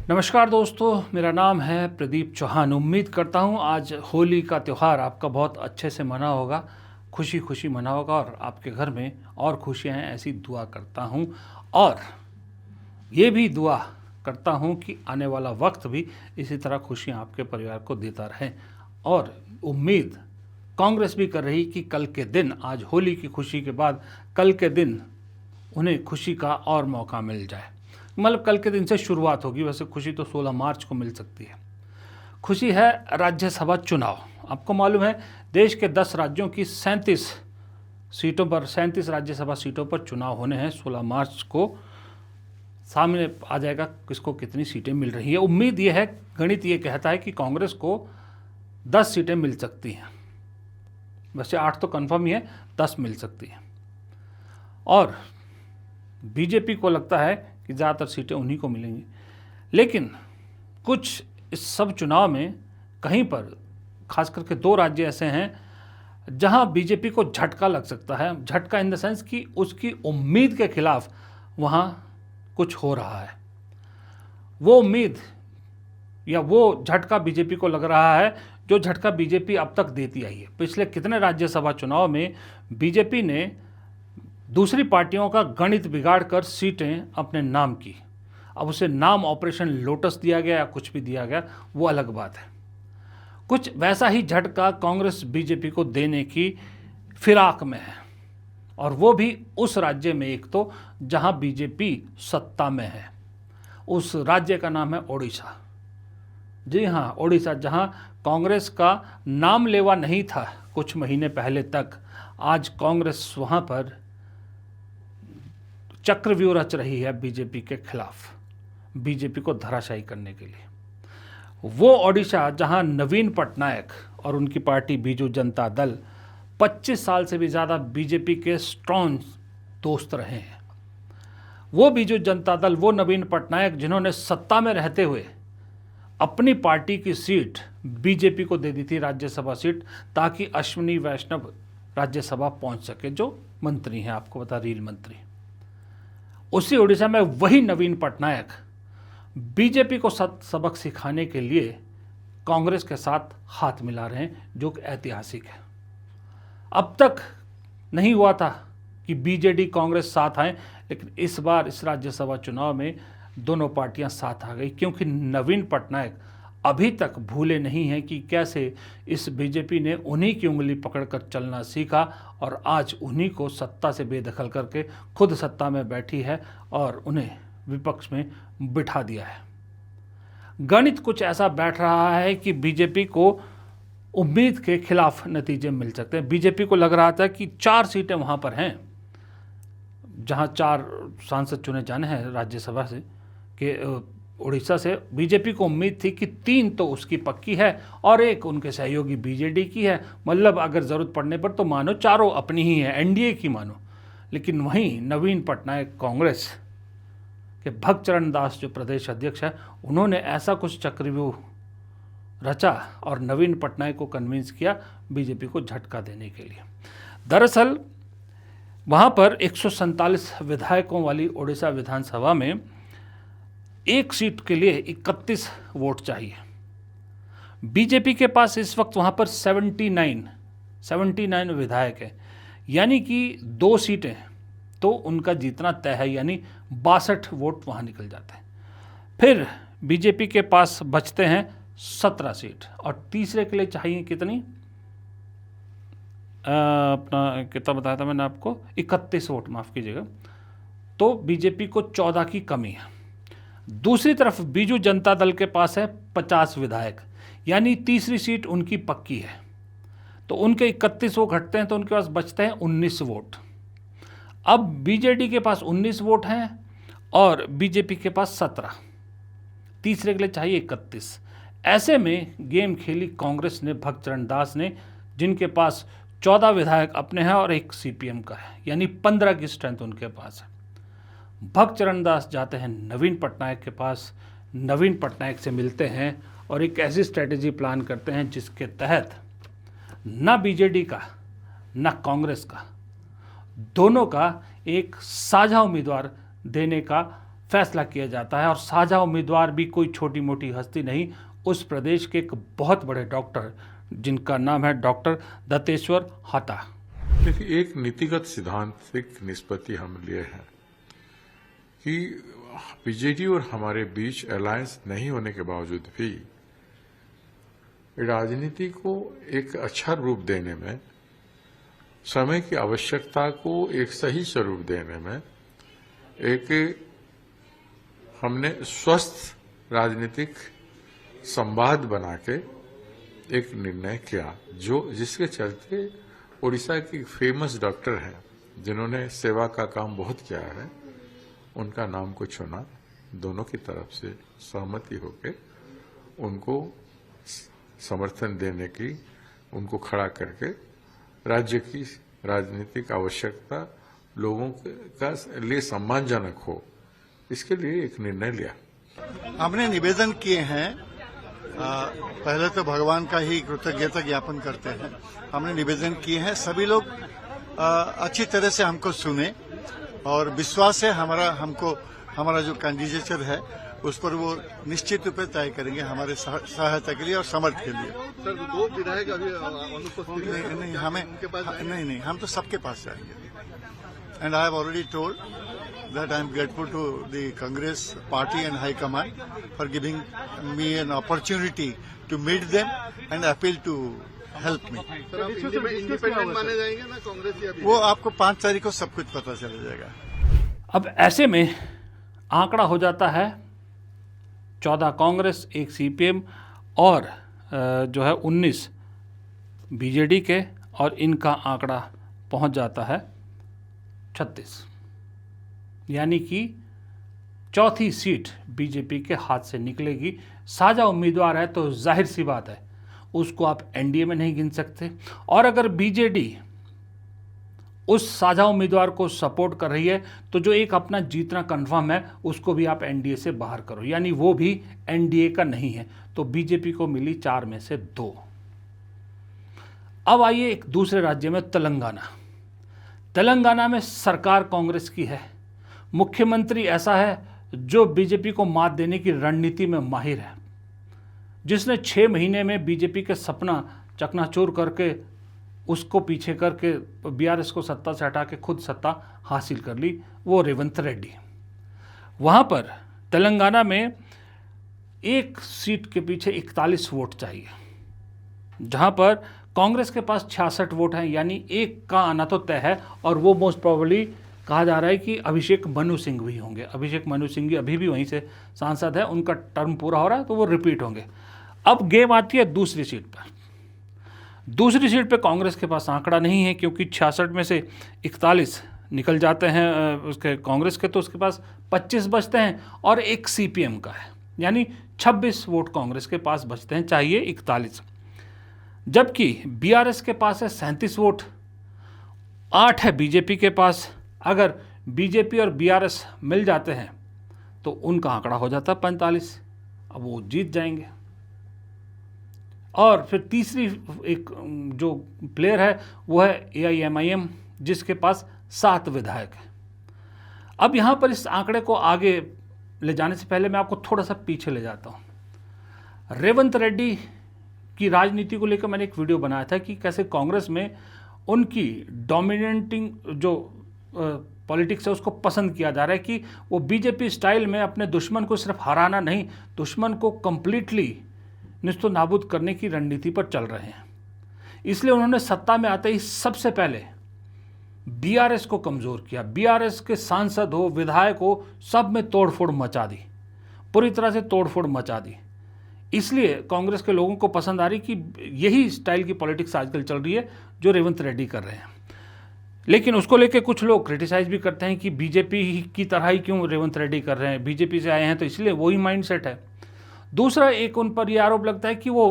नमस्कार दोस्तों, मेरा नाम है प्रदीप चौहान। उम्मीद करता हूँ आज होली का त्यौहार आपका बहुत अच्छे से मना होगा, खुशी खुशी मना होगा और आपके घर में और खुशियाँ हैं, ऐसी दुआ करता हूँ। और ये भी दुआ करता हूँ कि आने वाला वक्त भी इसी तरह खुशियाँ आपके परिवार को देता रहे। और उम्मीद कांग्रेस भी कर रही कि कल के दिन, आज होली की खुशी के बाद कल के दिन उन्हें खुशी का और मौका मिल जाए। मतलब कल के दिन से शुरुआत होगी। वैसे खुशी तो 16 मार्च को मिल सकती है। खुशी है राज्यसभा चुनाव। आपको मालूम है देश के 10 राज्यों की 37 सीटों पर, 37 राज्यसभा सीटों पर चुनाव होने हैं। 16 मार्च को सामने आ जाएगा किसको कितनी सीटें मिल रही है। उम्मीद ये है, गणित ये कहता है कि कांग्रेस को 10 सीटें मिल सकती हैं। वैसे 8 तो कन्फर्म ही है, 10 मिल सकती हैं। और बीजेपी को लगता है कि ज़्यादातर सीटें उन्हीं को मिलेंगी। लेकिन कुछ इस सब चुनाव में कहीं पर खास करके 2 राज्य ऐसे हैं जहां बीजेपी को झटका लग सकता है। झटका इन द सेंस कि उसकी उम्मीद के खिलाफ वहां कुछ हो रहा है। वो उम्मीद या वो झटका बीजेपी को लग रहा है जो झटका बीजेपी अब तक देती आई है। पिछले कितने राज्यसभा चुनाव में बीजेपी ने दूसरी पार्टियों का गणित बिगाड़कर सीटें अपने नाम की। अब उसे नाम ऑपरेशन लोटस दिया गया या कुछ भी दिया गया, वो अलग बात है। कुछ वैसा ही झटका कांग्रेस बीजेपी को देने की फिराक में है, और वो भी उस राज्य में एक तो जहां बीजेपी सत्ता में है। उस राज्य का नाम है ओडिशा। जी हाँ, ओडिशा, जहां कांग्रेस का नाम लेवा नहीं था कुछ महीने पहले तक। आज कांग्रेस वहां पर चक्रव्यूह रच रही है बीजेपी के खिलाफ, बीजेपी को धराशायी करने के लिए। वो ओडिशा जहां नवीन पटनायक और उनकी पार्टी बीजू जनता दल 25 साल से भी ज़्यादा बीजेपी के स्ट्रॉन्ग दोस्त रहे हैं। वो बीजू जनता दल, वो नवीन पटनायक जिन्होंने सत्ता में रहते हुए अपनी पार्टी की सीट बीजेपी को दे दी थी, राज्यसभा सीट, ताकि अश्विनी वैष्णव राज्यसभा पहुंच सके, जो मंत्री हैं, आपको बता, रेल मंत्री। उसी ओडिशा में वही नवीन पटनायक बीजेपी को सबक सिखाने के लिए कांग्रेस के साथ हाथ मिला रहे हैं, जो कि ऐतिहासिक है। अब तक नहीं हुआ था कि बीजेडी कांग्रेस साथ आए, लेकिन इस बार इस राज्यसभा चुनाव में दोनों पार्टियां साथ आ गई, क्योंकि नवीन पटनायक अभी तक भूले नहीं हैं कि कैसे इस बीजेपी ने उन्हीं की उंगली पकड़कर चलना सीखा, और आज उन्हीं को सत्ता से बेदखल करके खुद सत्ता में बैठी है और उन्हें विपक्ष में बिठा दिया है। गणित कुछ ऐसा बैठ रहा है कि बीजेपी को उम्मीद के खिलाफ नतीजे मिल सकते हैं। बीजेपी को लग रहा था कि 4 सीटें वहां पर हैं जहां 4 सांसद चुने जाने हैं राज्यसभा से कि उड़ीसा से। बीजेपी को उम्मीद थी कि 3 तो उसकी पक्की है और 1 उनके सहयोगी बीजेडी की है। मतलब अगर ज़रूरत पड़ने पर तो मानो चारों अपनी ही है, एनडीए की मानो। लेकिन वहीं नवीन पटनायक कांग्रेस के भक्तचरण दास जो प्रदेश अध्यक्ष है, उन्होंने ऐसा कुछ चक्रव्यूह रचा और नवीन पटनायक को कन्विंस किया बीजेपी को झटका देने के लिए। दरअसल वहाँ पर 147 विधायकों वाली ओडिशा विधानसभा में एक सीट के लिए 31 वोट चाहिए। बीजेपी के पास इस वक्त वहाँ पर 79 विधायक है, यानी कि 2 सीटें तो उनका जीतना तय है, यानी 62 वोट वहाँ निकल जाते हैं। फिर बीजेपी के पास बचते हैं 17 सीट, और तीसरे के लिए चाहिए कितनी, अपना कितना बताया था मैंने आपको, 31 वोट, माफ़ कीजिएगा। तो बीजेपी को 14 की कमी है। दूसरी तरफ बीजू जनता दल के पास है 50 विधायक, यानी तीसरी सीट उनकी पक्की है। तो उनके 31 वो घटते हैं तो उनके पास बचते हैं 19 वोट। अब बीजेडी के पास 19 वोट हैं और बीजेपी के पास 17, तीसरे के लिए चाहिए 31। ऐसे में गेम खेली कांग्रेस ने, भक्तचरण दास ने, जिनके पास 14 विधायक अपने हैं और 1 सीपीएम का है, यानी 15 की स्ट्रेंथ उनके पास है। भक्तचरण दास जाते हैं नवीन पटनायक के पास, नवीन पटनायक से मिलते हैं और एक ऐसी स्ट्रेटेजी प्लान करते हैं जिसके तहत ना बीजेडी का ना कांग्रेस का, दोनों का एक साझा उम्मीदवार देने का फैसला किया जाता है और साझा उम्मीदवार भी कोई छोटी मोटी हस्ती नहीं, उस प्रदेश के एक बहुत बड़े डॉक्टर जिनका नाम है डॉक्टर दत्तेश्वर हाता। देखिए, एक नीतिगत सिद्धांतिक निष्पत्ति हम लिए हैं कि बीजेडी और हमारे बीच अलायंस नहीं होने के बावजूद भी राजनीति को एक अच्छा रूप देने में, समय की आवश्यकता को एक सही स्वरूप देने में एक हमने स्वस्थ राजनीतिक संवाद बना के एक निर्णय किया, जिसके चलते उड़ीसा की फेमस डॉक्टर हैं जिन्होंने सेवा का काम बहुत किया है, उनका नाम को चुना। दोनों की तरफ से सहमति होके उनको समर्थन देने की, उनको खड़ा करके राज्य की राजनीतिक आवश्यकता लोगों का लिए सम्मानजनक हो, इसके लिए एक निर्णय लिया। हमने निवेदन किए हैं, पहले तो भगवान का ही कृतज्ञता ज्ञापन करते हैं। हमने निवेदन किए हैं, सभी लोग अच्छी तरह से हमको सुने और विश्वास है हमारा जो कैंडिडेचर है उस पर वो निश्चित रूप से तय करेंगे हमारे सहायता के लिए और समर्थ के लिए। सर, 2 विधायक अभी अनुपस्थित नहीं, हम तो सबके पास जाएंगे। And I have already told that I am grateful to the Congress party and high command for giving me an opportunity to meet them and appeal to help me. Sir, आप इंडिपेंडेंट माने जाएंगे ना कांग्रेस या? वो आपको 5 तारीख को सब कुछ पता चल जाएगा। अब ऐसे में आंकड़ा हो जाता है 14 कांग्रेस, 1 सीपीएम और जो है 19 बीजेडी के, और इनका आंकड़ा पहुंच जाता है 36, यानी कि चौथी सीट बीजेपी के हाथ से निकलेगी। साझा उम्मीदवार है तो जाहिर सी बात है उसको आप एनडीए में नहीं गिन सकते, और अगर बीजेडी उस साझा उम्मीदवार को सपोर्ट कर रही है तो जो एक अपना जीतना कन्फर्म है उसको भी आप एनडीए से बाहर करो, यानी वो भी एनडीए का नहीं है। तो बीजेपी को मिली 4 में से 2। अब आइए एक दूसरे राज्य में, तेलंगाना में सरकार कांग्रेस की है, मुख्यमंत्री ऐसा है जो बीजेपी को मात देने की रणनीति में माहिर है, जिसने 6 महीने में बीजेपी के सपना चकनाचूर करके उसको पीछे करके बीआरएस को सत्ता से हटा के खुद सत्ता हासिल कर ली, वो रेवंत रेड्डी। वहाँ पर तेलंगाना में एक सीट के पीछे 41 वोट चाहिए, जहाँ पर कांग्रेस के पास 66 वोट हैं, यानी एक का आना तो तय है, और वो मोस्ट प्रोबेबली कहा जा रहा है कि अभिषेक मनु सिंह भी होंगे। अभिषेक मनु सिंह भी अभी भी वहीं से सांसद है, उनका टर्म पूरा हो रहा है तो वो रिपीट होंगे। अब गेम आती है दूसरी सीट पर। दूसरी सीट पे कांग्रेस के पास आंकड़ा नहीं है, क्योंकि 66 में से 41 निकल जाते हैं उसके कांग्रेस के, तो उसके पास 25 बचते हैं और 1 सीपीएम का है, यानी 26 वोट कांग्रेस के पास बचते हैं, चाहिए 41। जबकि बीआरएस के पास है 37 वोट, 8 है बीजेपी के पास। अगर बीजेपी और बीआरएस मिल जाते हैं तो उनका आंकड़ा हो जाता है 45, अब वो जीत जाएंगे। और फिर तीसरी एक जो प्लेयर है वो है एआईएमआईएम, जिसके पास 7 विधायक हैं। अब यहाँ पर इस आंकड़े को आगे ले जाने से पहले मैं आपको थोड़ा सा पीछे ले जाता हूँ। रेवंत रेड्डी की राजनीति को लेकर मैंने एक वीडियो बनाया था कि कैसे कांग्रेस में उनकी डोमिनेटिंग जो पॉलिटिक्स है उसको पसंद किया जा रहा है, कि वो बीजेपी स्टाइल में अपने दुश्मन को सिर्फ हराना नहीं, दुश्मन को कंप्लीटली निस्तो नाबूद करने की रणनीति पर चल रहे हैं। इसलिए उन्होंने सत्ता में आते ही सबसे पहले बीआरएस को कमज़ोर किया। बीआरएस के सांसद हो, विधायक हो, सब में तोड़फोड़ मचा दी, पूरी तरह से तोड़फोड़ मचा दी। इसलिए कांग्रेस के लोगों को पसंद आ रही कि यही स्टाइल की पॉलिटिक्स आजकल चल रही है जो रेवंत रेड्डी कर रहे हैं। लेकिन उसको लेके कुछ लोग क्रिटिसाइज भी करते हैं कि बीजेपी की तरह ही क्यों रेवंत रेड्डी कर रहे हैं, बीजेपी से आए हैं तो इसलिए वही माइंडसेट है। दूसरा एक उन पर यह आरोप लगता है कि वो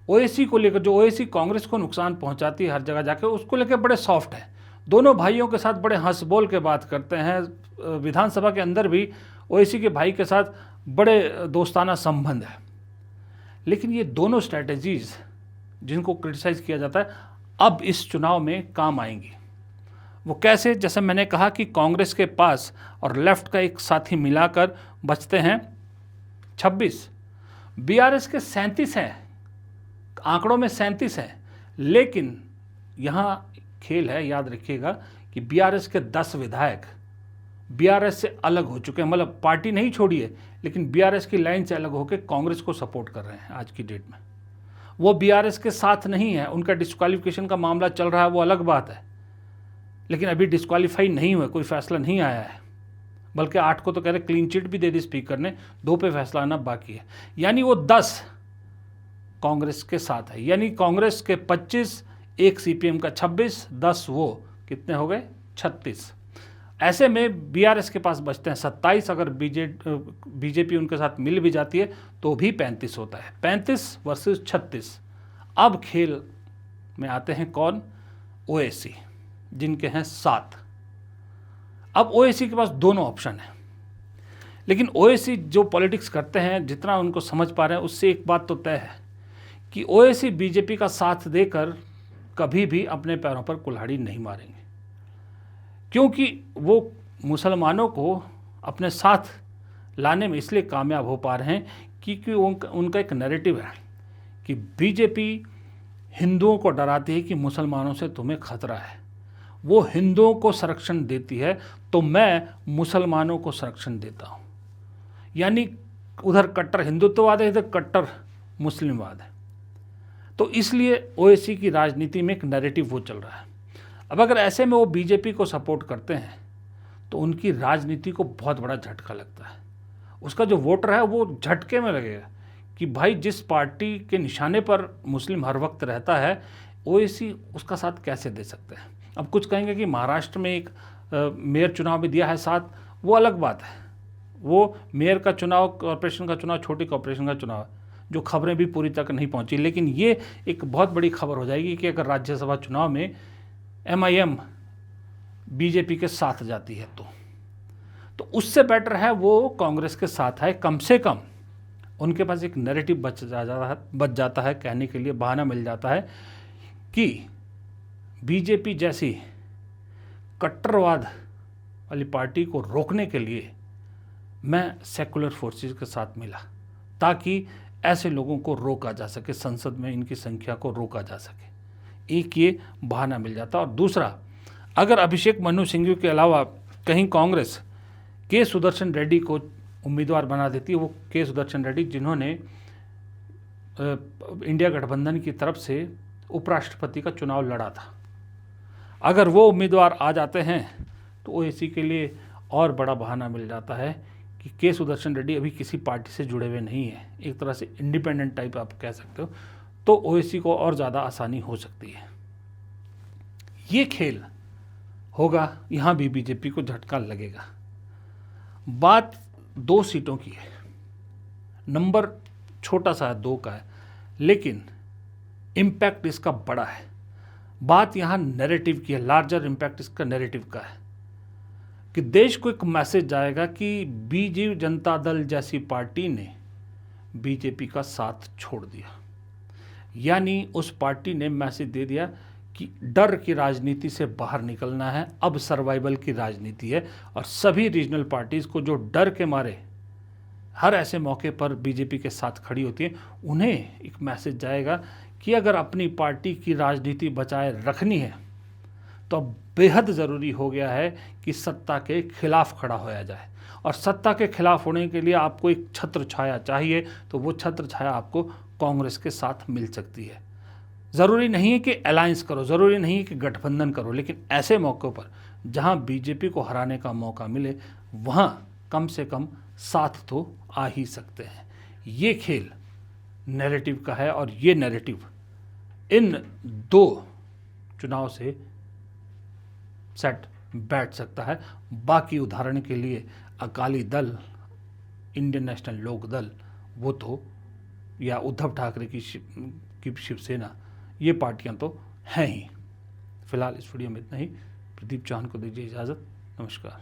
ओएसी को लेकर, जो ओएसी कांग्रेस को नुकसान पहुंचाती है हर जगह जाकर, उसको लेकर बड़े सॉफ्ट है। दोनों भाइयों के साथ बड़े हंस बोल के बात करते हैं। विधानसभा के अंदर भी ओएसी के भाई के साथ बड़े दोस्ताना संबंध है। लेकिन ये दोनों स्ट्रैटेजीज जिनको क्रिटिसाइज किया जाता है अब इस चुनाव में काम आएंगी। वो कैसे? जैसे मैंने कहा कि कांग्रेस के पास और लेफ्ट का एक साथी मिलाकर बचते हैं 26, बीआरएस के 37 हैं, आंकड़ों में 37 हैं, लेकिन यहाँ खेल है, याद रखिएगा कि बीआरएस के 10 विधायक बीआरएस से अलग हो चुके हैं, मतलब पार्टी नहीं छोड़ी है, लेकिन बीआरएस की लाइन से अलग होकर कांग्रेस को सपोर्ट कर रहे हैं आज की डेट में। वो बीआरएस के साथ नहीं है, उनका डिस्क्वालिफिकेशन का मामला चल रहा है, वो अलग बात है, लेकिन अभी डिस्क्वालीफाई नहीं हुए, कोई फैसला नहीं आया है, बल्कि 8 को तो कह रहे क्लीन चिट भी दे दी स्पीकर ने, 2 पे फैसला आना बाकी है। यानी वो 10 कांग्रेस के साथ है, यानी कांग्रेस के 25, एक सीपीएम का 26, 10 वो कितने हो गए? 36। ऐसे में बीआरएस के पास बचते हैं 27, अगर बीजेपी उनके साथ मिल भी जाती है तो भी 35 होता है, 35 वर्सेस 36। अब खेल में आते हैं कौन? ओएसी, जिनके हैं 7। अब ओएसी के पास दोनों ऑप्शन है, लेकिन ओएसी जो पॉलिटिक्स करते हैं, जितना उनको समझ पा रहे हैं, उससे एक बात तो तय है कि ओएसी बीजेपी का साथ देकर कभी भी अपने पैरों पर कुल्हाड़ी नहीं मारेंगे, क्योंकि वो मुसलमानों को अपने साथ लाने में इसलिए कामयाब हो पा रहे हैं क्योंकि उनका एक नैरेटिव है कि बीजेपी हिंदुओं को डराती है कि मुसलमानों से तुम्हें खतरा है, वो हिंदुओं को संरक्षण देती है तो मैं मुसलमानों को संरक्षण देता हूँ। यानी उधर कट्टर हिंदुत्ववाद है, इधर कट्टर मुस्लिमवाद है। तो इसलिए ओएसी की राजनीति में एक नैरेटिव वो चल रहा है। अब अगर ऐसे में वो बीजेपी को सपोर्ट करते हैं तो उनकी राजनीति को बहुत बड़ा झटका लगता है। उसका जो वोटर है वो झटके में लगेगा कि भाई जिस पार्टी के निशाने पर मुस्लिम हर वक्त रहता है, ओएसी उसका साथ कैसे दे सकते हैं। अब कुछ कहेंगे कि महाराष्ट्र में एक मेयर चुनाव भी दिया है साथ, वो अलग बात है, वो मेयर का चुनाव, कॉरपोरेशन का चुनाव छोटी कॉरपोरेशन का चुनाव है, जो खबरें भी पूरी तक नहीं पहुंची। लेकिन ये एक बहुत बड़ी खबर हो जाएगी कि अगर राज्यसभा चुनाव में एमआईएम बीजेपी के साथ जाती है तो उससे बेटर है वो कांग्रेस के साथ है। कम से कम उनके पास एक नैरेटिव बच जाता है, कहने के लिए बहाना मिल जाता है कि बीजेपी जैसी कट्टरवाद वाली पार्टी को रोकने के लिए मैं सेकुलर फोर्सेस के साथ मिला, ताकि ऐसे लोगों को रोका जा सके, संसद में इनकी संख्या को रोका जा सके। एक ये बहाना मिल जाता। और दूसरा, अगर अभिषेक मनु सिंघवी के अलावा कहीं कांग्रेस के सुदर्शन रेड्डी को उम्मीदवार बना देती है, वो के सुदर्शन रेड्डी जिन्होंने इंडिया गठबंधन की तरफ से उपराष्ट्रपति का चुनाव लड़ा था, अगर वो उम्मीदवार आ जाते हैं तो ओएसी के लिए और बड़ा बहाना मिल जाता है कि के सुदर्शन रेड्डी अभी किसी पार्टी से जुड़े हुए नहीं है, एक तरह से इंडिपेंडेंट टाइप आप कह सकते हो, तो ओएसी को और ज़्यादा आसानी हो सकती है। ये खेल होगा, यहाँ भी बीजेपी को झटका लगेगा। बात 2 सीटों की है, नंबर छोटा सा है, 2 का है, लेकिन इम्पैक्ट इसका बड़ा है। बात यहाँ नैरेटिव की है, लार्जर इम्पैक्ट इसका नैरेटिव का है कि देश को एक मैसेज जाएगा कि बीजेपी जनता दल जैसी पार्टी ने बीजेपी का साथ छोड़ दिया। यानी उस पार्टी ने मैसेज दे दिया कि डर की राजनीति से बाहर निकलना है, अब सर्वाइवल की राजनीति है। और सभी रीजनल पार्टीज़ को जो डर के मारे हर ऐसे मौके पर बीजेपी के साथ खड़ी होती है, उन्हें एक मैसेज जाएगा कि अगर अपनी पार्टी की राजनीति बचाए रखनी है तो अब बेहद ज़रूरी हो गया है कि सत्ता के खिलाफ खड़ा होया जाए। और सत्ता के खिलाफ होने के लिए आपको एक छत्र छाया चाहिए, तो वो छत्र छाया आपको कांग्रेस के साथ मिल सकती है। ज़रूरी नहीं है कि अलायंस करो, ज़रूरी नहीं है कि गठबंधन करो, लेकिन ऐसे मौक़ों पर जहां बीजेपी को हराने का मौका मिले, वहां कम से कम साथ तो आ ही सकते हैं। ये खेल नैरेटिव का है और ये नैरेटिव इन 2 चुनाव से सेट बैठ सकता है। बाकी उदाहरण के लिए अकाली दल, इंडियन नेशनल लोक दल, वो तो, या उद्धव ठाकरे की शिवसेना, ये पार्टियां तो हैं ही। फिलहाल इस वीडियो में इतना ही। प्रदीप चौहान को दीजिए इजाज़त। नमस्कार।